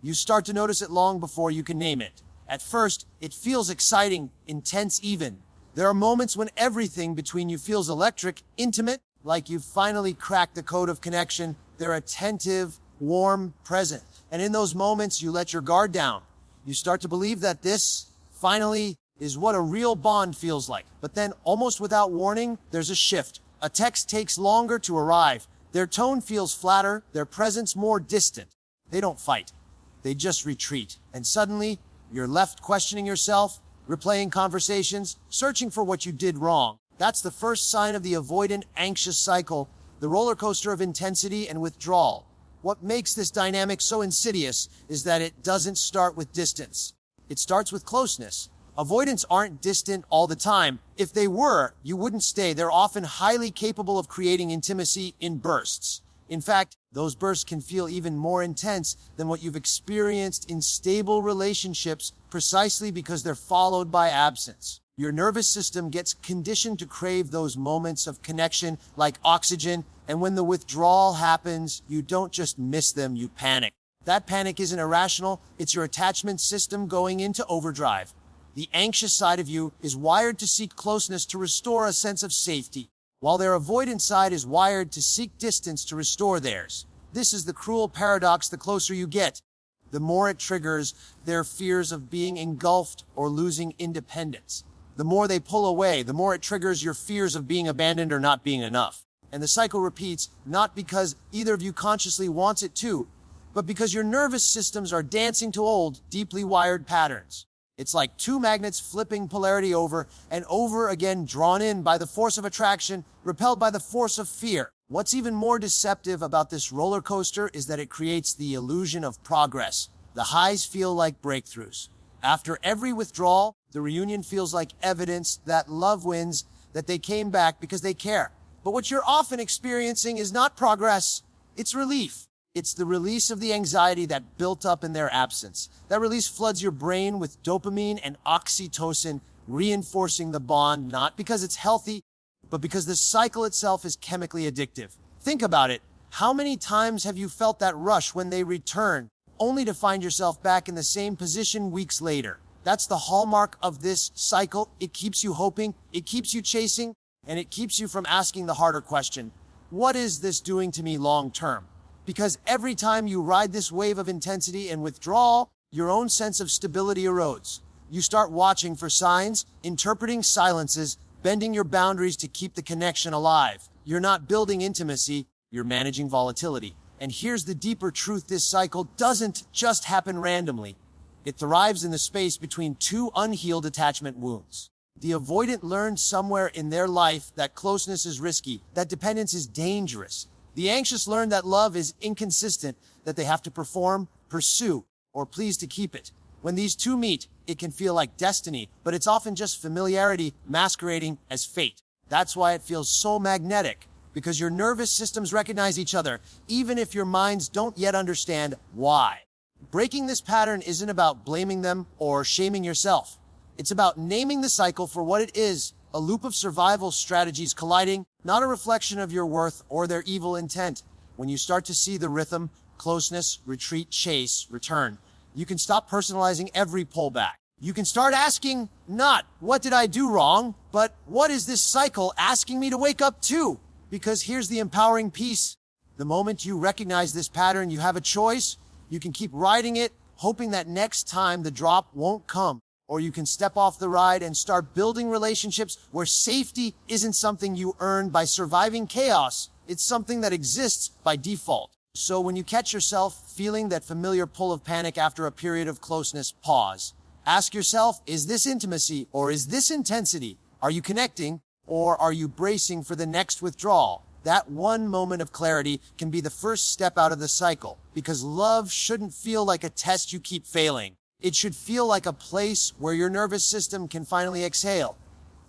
You start to notice it long before you can name it. At first, it feels exciting, intense even. There are moments when everything between you feels electric, intimate, like you've finally cracked the code of connection. They're attentive, warm, present. And in those moments, you let your guard down. You start to believe that this, finally, is what a real bond feels like. But then, almost without warning, there's a shift. A text takes longer to arrive. Their tone feels flatter, their presence more distant. They don't fight. They just retreat. And suddenly, you're left questioning yourself, replaying conversations, searching for what you did wrong. That's the first sign of the avoidant-anxious cycle, the roller coaster of intensity and withdrawal. What makes this dynamic so insidious is that it doesn't start with distance. It starts with closeness. Avoidants aren't distant all the time. If they were, you wouldn't stay. They're often highly capable of creating intimacy in bursts. In fact, those bursts can feel even more intense than what you've experienced in stable relationships precisely because they're followed by absence. Your nervous system gets conditioned to crave those moments of connection like oxygen, and when the withdrawal happens, you don't just miss them, you panic. That panic isn't irrational, it's your attachment system going into overdrive. The anxious side of you is wired to seek closeness to restore a sense of safety, while their avoidant side is wired to seek distance to restore theirs. This is the cruel paradox. The closer you get, the more it triggers their fears of being engulfed or losing independence. The more they pull away, the more it triggers your fears of being abandoned or not being enough. And the cycle repeats, not because either of you consciously wants it to, but because your nervous systems are dancing to old, deeply wired patterns. It's like two magnets flipping polarity over and over again, drawn in by the force of attraction, repelled by the force of fear. What's even more deceptive about this roller coaster is that it creates the illusion of progress. The highs feel like breakthroughs. After every withdrawal, the reunion feels like evidence that love wins, that they came back because they care. But what you're often experiencing is not progress, it's relief. It's the release of the anxiety that built up in their absence. That release floods your brain with dopamine and oxytocin, reinforcing the bond, not because it's healthy, but because the cycle itself is chemically addictive. Think about it. How many times have you felt that rush when they return, only to find yourself back in the same position weeks later? That's the hallmark of this cycle. It keeps you hoping, it keeps you chasing, and it keeps you from asking the harder question. What is this doing to me long term? Because every time you ride this wave of intensity and withdrawal, your own sense of stability erodes. You start watching for signs, interpreting silences, bending your boundaries to keep the connection alive. You're not building intimacy, you're managing volatility. And here's the deeper truth: this cycle doesn't just happen randomly. It thrives in the space between two unhealed attachment wounds. The avoidant learned somewhere in their life that closeness is risky, that dependence is dangerous. The anxious learn that love is inconsistent, that they have to perform, pursue, or please to keep it. When these two meet, it can feel like destiny, but it's often just familiarity masquerading as fate. That's why it feels so magnetic, because your nervous systems recognize each other, even if your minds don't yet understand why. Breaking this pattern isn't about blaming them or shaming yourself. It's about naming the cycle for what it is: a loop of survival strategies colliding, not a reflection of your worth or their evil intent. When you start to see the rhythm, closeness, retreat, chase, return, you can stop personalizing every pullback. You can start asking, not, what did I do wrong, but what is this cycle asking me to wake up to? Because here's the empowering piece. The moment you recognize this pattern, you have a choice. You can keep riding it, hoping that next time the drop won't come. Or you can step off the ride and start building relationships where safety isn't something you earn by surviving chaos. It's something that exists by default. So when you catch yourself feeling that familiar pull of panic after a period of closeness, pause. Ask yourself, is this intimacy or is this intensity? Are you connecting or are you bracing for the next withdrawal? That one moment of clarity can be the first step out of the cycle, because love shouldn't feel like a test you keep failing. It should feel like a place where your nervous system can finally exhale.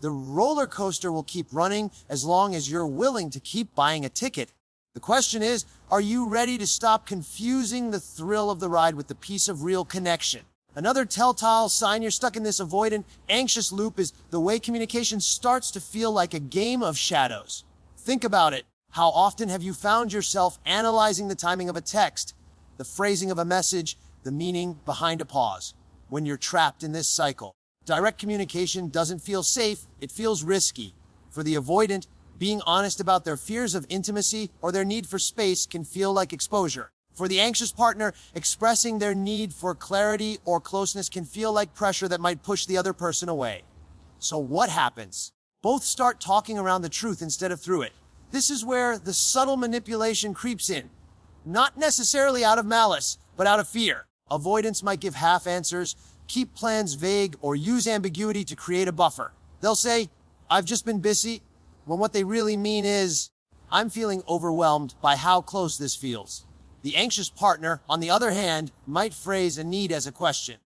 The roller coaster will keep running as long as you're willing to keep buying a ticket. The question is, are you ready to stop confusing the thrill of the ride with the peace of real connection? Another telltale sign you're stuck in this avoidant, anxious loop is the way communication starts to feel like a game of shadows. Think about it. How often have you found yourself analyzing the timing of a text, the phrasing of a message, the meaning behind a pause. When you're trapped in this cycle, direct communication doesn't feel safe, it feels risky. For the avoidant, being honest about their fears of intimacy or their need for space can feel like exposure. For the anxious partner, expressing their need for clarity or closeness can feel like pressure that might push the other person away. So what happens? Both start talking around the truth instead of through it. This is where the subtle manipulation creeps in. Not necessarily out of malice, but out of fear. Avoidance might give half answers, keep plans vague, or use ambiguity to create a buffer. They'll say, "I've just been busy," when what they really mean is, "I'm feeling overwhelmed by how close this feels." The anxious partner, on the other hand, might phrase a need as a question.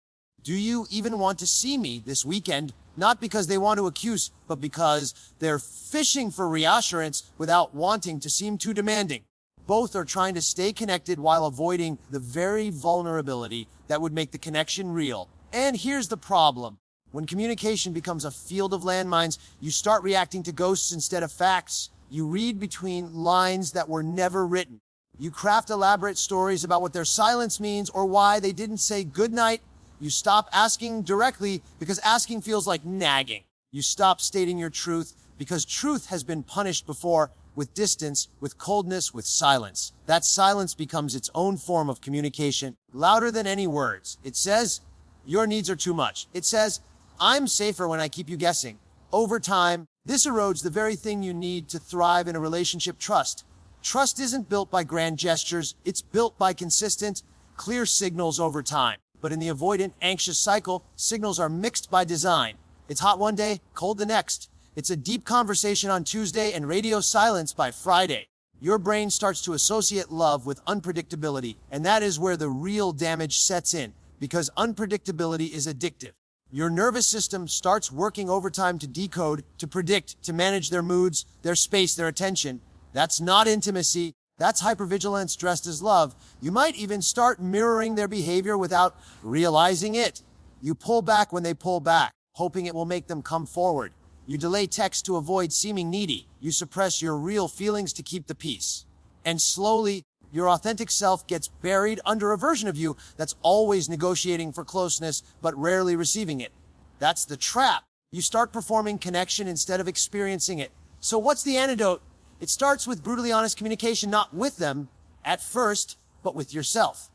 "Do you even want to see me this weekend?" Not because they want to accuse, but because they're fishing for reassurance without wanting to seem too demanding. Both are trying to stay connected while avoiding the very vulnerability that would make the connection real. And here's the problem. When communication becomes a field of landmines, you start reacting to ghosts instead of facts. You read between lines that were never written. You craft elaborate stories about what their silence means or why they didn't say goodnight. You stop asking directly because asking feels like nagging. You stop stating your truth because truth has been punished before, with distance, with coldness, with silence. That silence becomes its own form of communication, louder than any words. It says, "Your needs are too much." It says, "I'm safer when I keep you guessing." Over time, this erodes the very thing you need to thrive in a relationship: trust. Trust isn't built by grand gestures, it's built by consistent, clear signals over time. But in the avoidant, anxious cycle, signals are mixed by design. It's hot one day, cold the next. It's a deep conversation on Tuesday and radio silence by Friday. Your brain starts to associate love with unpredictability, and that is where the real damage sets in, because unpredictability is addictive. Your nervous system starts working overtime to decode, to predict, to manage their moods, their space, their attention. That's not intimacy. That's hypervigilance dressed as love. You might even start mirroring their behavior without realizing it. You pull back when they pull back, hoping it will make them come forward. You delay text to avoid seeming needy. You suppress your real feelings to keep the peace. And slowly, your authentic self gets buried under a version of you that's always negotiating for closeness, but rarely receiving it. That's the trap. You start performing connection instead of experiencing it. So what's the antidote? It starts with brutally honest communication, not with them at first, but with yourself.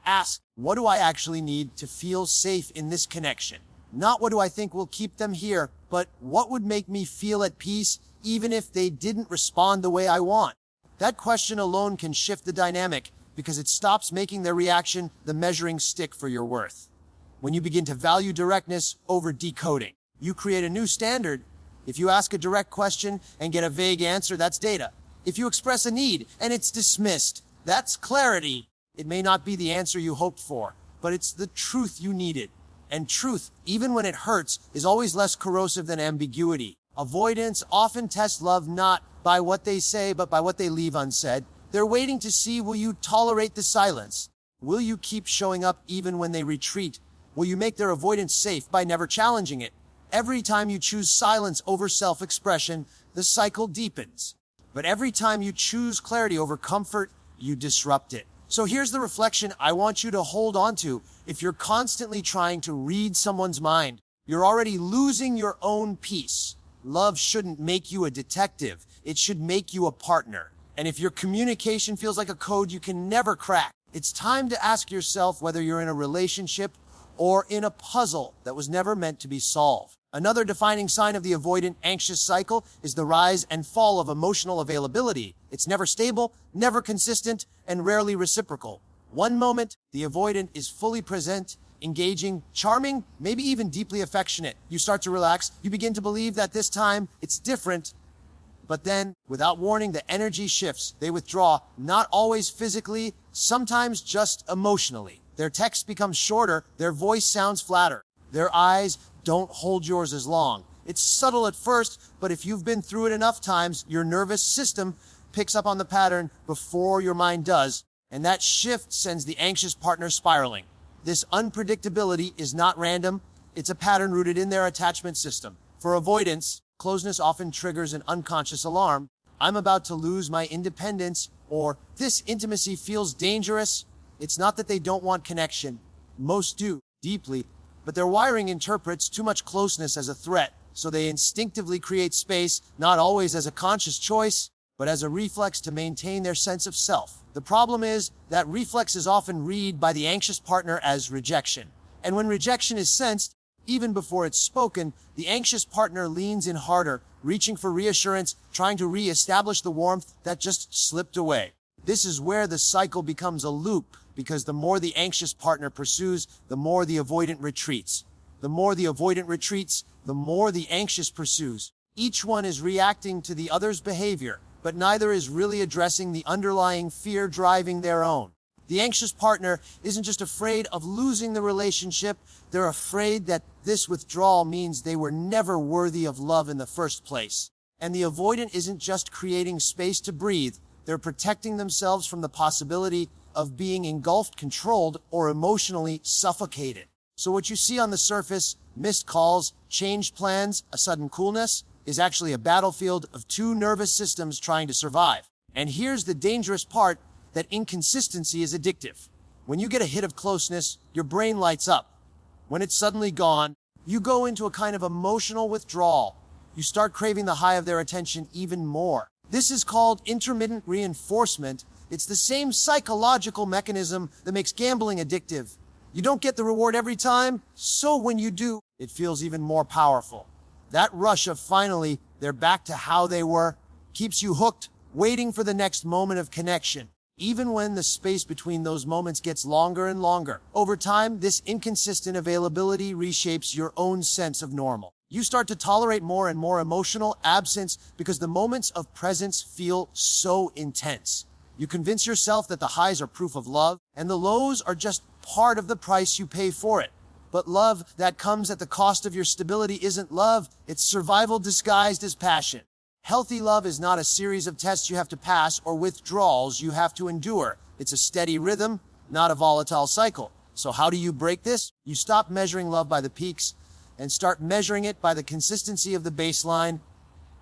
Ask, what do I actually need to feel safe in this connection? Not what do I think will keep them here, but what would make me feel at peace even if they didn't respond the way I want? That question alone can shift the dynamic because it stops making their reaction the measuring stick for your worth. When you begin to value directness over decoding, you create a new standard. If you ask a direct question and get a vague answer, that's data. If you express a need and it's dismissed, that's clarity. It may not be the answer you hoped for, but it's the truth you needed. And truth, even when it hurts, is always less corrosive than ambiguity. Avoidance often tests love not by what they say, but by what they leave unsaid. They're waiting to see, will you tolerate the silence? Will you keep showing up even when they retreat? Will you make their avoidance safe by never challenging it? Every time you choose silence over self-expression, the cycle deepens. But every time you choose clarity over comfort, you disrupt it. So here's the reflection I want you to hold on to. If you're constantly trying to read someone's mind, you're already losing your own peace. Love shouldn't make you a detective. It should make you a partner. And if your communication feels like a code you can never crack, it's time to ask yourself whether you're in a relationship or in a puzzle that was never meant to be solved. Another defining sign of the avoidant, anxious cycle is the rise and fall of emotional availability. It's never stable, never consistent, and rarely reciprocal. One moment, the avoidant is fully present, engaging, charming, maybe even deeply affectionate. You start to relax. You begin to believe that this time it's different. But then, without warning, the energy shifts. They withdraw, not always physically, sometimes just emotionally. Their text becomes shorter. Their voice sounds flatter. Their eyes don't hold yours as long. It's subtle at first, but if you've been through it enough times, your nervous system picks up on the pattern before your mind does, and that shift sends the anxious partner spiraling. This unpredictability is not random. It's a pattern rooted in their attachment system. For avoidance, closeness often triggers an unconscious alarm. I'm about to lose my independence, or this intimacy feels dangerous. It's not that they don't want connection. Most do, deeply, but their wiring interprets too much closeness as a threat, so they instinctively create space, not always as a conscious choice, but as a reflex to maintain their sense of self. The problem is that reflex is often read by the anxious partner as rejection. And when rejection is sensed, even before it's spoken, the anxious partner leans in harder, reaching for reassurance, trying to re-establish the warmth that just slipped away. This is where the cycle becomes a loop, because the more the anxious partner pursues, the more the avoidant retreats. The more the avoidant retreats, the more the anxious pursues. Each one is reacting to the other's behavior, but neither is really addressing the underlying fear driving their own. The anxious partner isn't just afraid of losing the relationship, they're afraid that this withdrawal means they were never worthy of love in the first place. And the avoidant isn't just creating space to breathe, they're protecting themselves from the possibility of being engulfed, controlled, or emotionally suffocated. So what you see on the surface, missed calls, changed plans, a sudden coolness, is actually a battlefield of two nervous systems trying to survive. And here's the dangerous part, that inconsistency is addictive. When you get a hit of closeness, your brain lights up. When it's suddenly gone, you go into a kind of emotional withdrawal. You start craving the high of their attention even more. This is called intermittent reinforcement. It's the same psychological mechanism that makes gambling addictive. You don't get the reward every time, so when you do, it feels even more powerful. That rush of finally, they're back to how they were, keeps you hooked, waiting for the next moment of connection. Even when the space between those moments gets longer and longer. Over time, this inconsistent availability reshapes your own sense of normal. You start to tolerate more and more emotional absence because the moments of presence feel so intense. You convince yourself that the highs are proof of love, and the lows are just part of the price you pay for it. But love that comes at the cost of your stability isn't love, it's survival disguised as passion. Healthy love is not a series of tests you have to pass or withdrawals you have to endure. It's a steady rhythm, not a volatile cycle. So how do you break this? You stop measuring love by the peaks and start measuring it by the consistency of the baseline.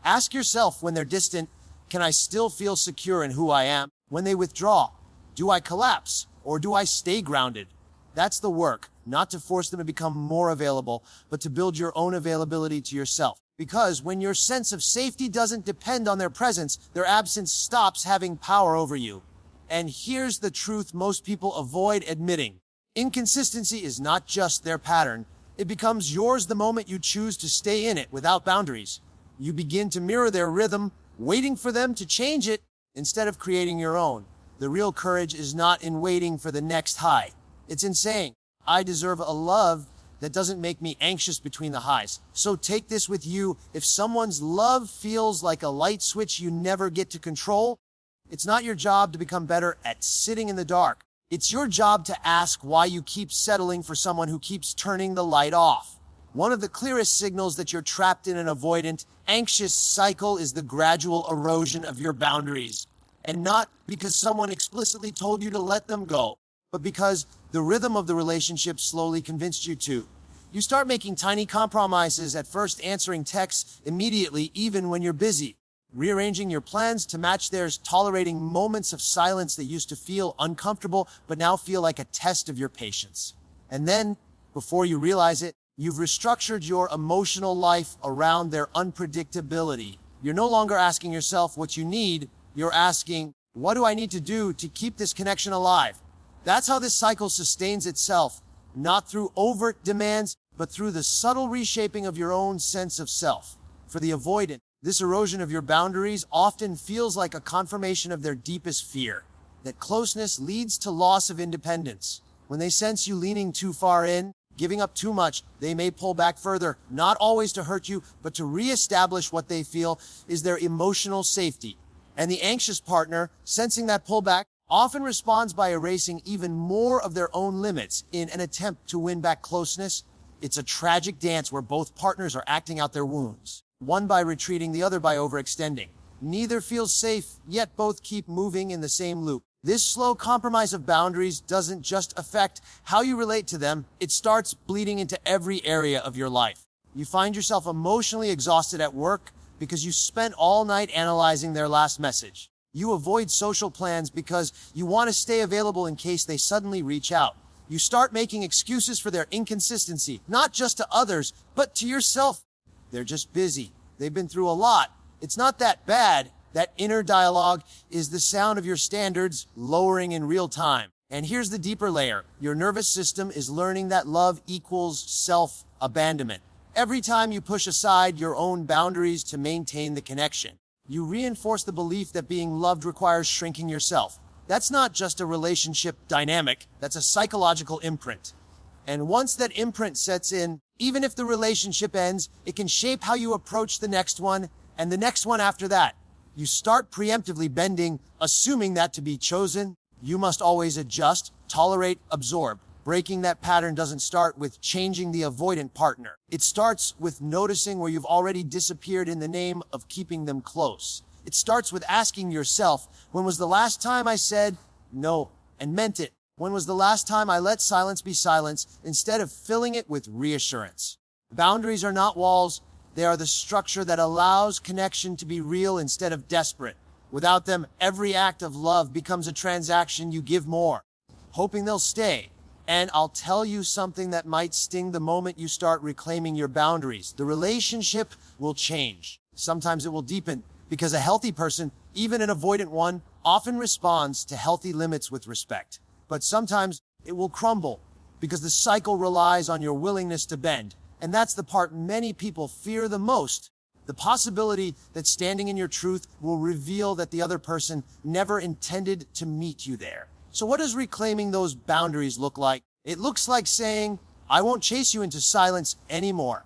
Ask yourself when they're distant, can I still feel secure in who I am? When they withdraw, do I collapse or do I stay grounded? That's the work, not to force them to become more available, but to build your own availability to yourself. Because when your sense of safety doesn't depend on their presence, their absence stops having power over you. And here's the truth most people avoid admitting. Inconsistency is not just their pattern. It becomes yours the moment you choose to stay in it without boundaries. You begin to mirror their rhythm, waiting for them to change it instead of creating your own. The real courage is not in waiting for the next high. It's in saying, I deserve a love that doesn't make me anxious between the highs. So take this with you. If someone's love feels like a light switch you never get to control, it's not your job to become better at sitting in the dark. It's your job to ask why you keep settling for someone who keeps turning the light off. One of the clearest signals that you're trapped in an avoidant, anxious cycle is the gradual erosion of your boundaries. And not because someone explicitly told you to let them go, but because the rhythm of the relationship slowly convinced you to. You start making tiny compromises, at first answering texts immediately, even when you're busy, rearranging your plans to match theirs, tolerating moments of silence that used to feel uncomfortable, but now feel like a test of your patience. And then, before you realize it, you've restructured your emotional life around their unpredictability. You're no longer asking yourself what you need, you're asking, what do I need to do to keep this connection alive? That's how this cycle sustains itself, not through overt demands, but through the subtle reshaping of your own sense of self. For the avoidant, this erosion of your boundaries often feels like a confirmation of their deepest fear, that closeness leads to loss of independence. When they sense you leaning too far in, giving up too much, they may pull back further, not always to hurt you, but to reestablish what they feel is their emotional safety. And the anxious partner, sensing that pullback, often responds by erasing even more of their own limits in an attempt to win back closeness. It's a tragic dance where both partners are acting out their wounds, one by retreating, the other by overextending. Neither feels safe, yet both keep moving in the same loop. This slow compromise of boundaries doesn't just affect how you relate to them, it starts bleeding into every area of your life. You find yourself emotionally exhausted at work because you spent all night analyzing their last message. You avoid social plans because you want to stay available in case they suddenly reach out. You start making excuses for their inconsistency, not just to others, but to yourself. They're just busy. They've been through a lot. It's not that bad. That inner dialogue is the sound of your standards lowering in real time. And here's the deeper layer. Your nervous system is learning that love equals self-abandonment. Every time you push aside your own boundaries to maintain the connection, you reinforce the belief that being loved requires shrinking yourself. That's not just a relationship dynamic, that's a psychological imprint. And once that imprint sets in, even if the relationship ends, it can shape how you approach the next one and the next one after that. You start preemptively bending, assuming that to be chosen, you must always adjust, tolerate, absorb. Breaking that pattern doesn't start with changing the avoidant partner. It starts with noticing where you've already disappeared in the name of keeping them close. It starts with asking yourself, when was the last time I said no and meant it? When was the last time I let silence be silence instead of filling it with reassurance? Boundaries are not walls. They are the structure that allows connection to be real instead of desperate. Without them, every act of love becomes a transaction you give more, hoping they'll stay. And I'll tell you something that might sting the moment you start reclaiming your boundaries. The relationship will change. Sometimes it will deepen, because a healthy person, even an avoidant one, often responds to healthy limits with respect. But sometimes it will crumble, because the cycle relies on your willingness to bend. And that's the part many people fear the most. The possibility that standing in your truth will reveal that the other person never intended to meet you there. So what does reclaiming those boundaries look like? It looks like saying, I won't chase you into silence anymore.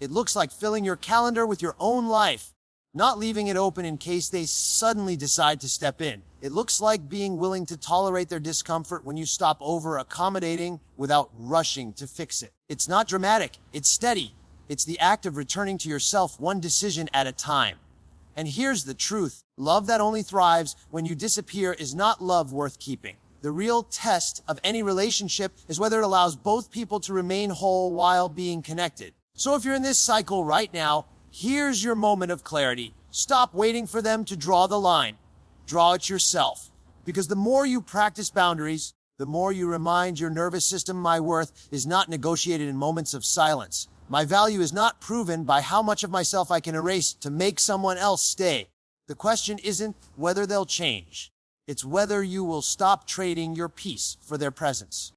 It looks like filling your calendar with your own life, not leaving it open in case they suddenly decide to step in. It looks like being willing to tolerate their discomfort when you stop over-accommodating without rushing to fix it. It's not dramatic, it's steady. It's the act of returning to yourself one decision at a time. And here's the truth. Love that only thrives when you disappear is not love worth keeping. The real test of any relationship is whether it allows both people to remain whole while being connected. So if you're in this cycle right now, here's your moment of clarity. Stop waiting for them to draw the line. Draw it yourself. Because the more you practice boundaries, the more you remind your nervous system my worth is not negotiated in moments of silence. My value is not proven by how much of myself I can erase to make someone else stay. The question isn't whether they'll change. It's whether you will stop trading your peace for their presence.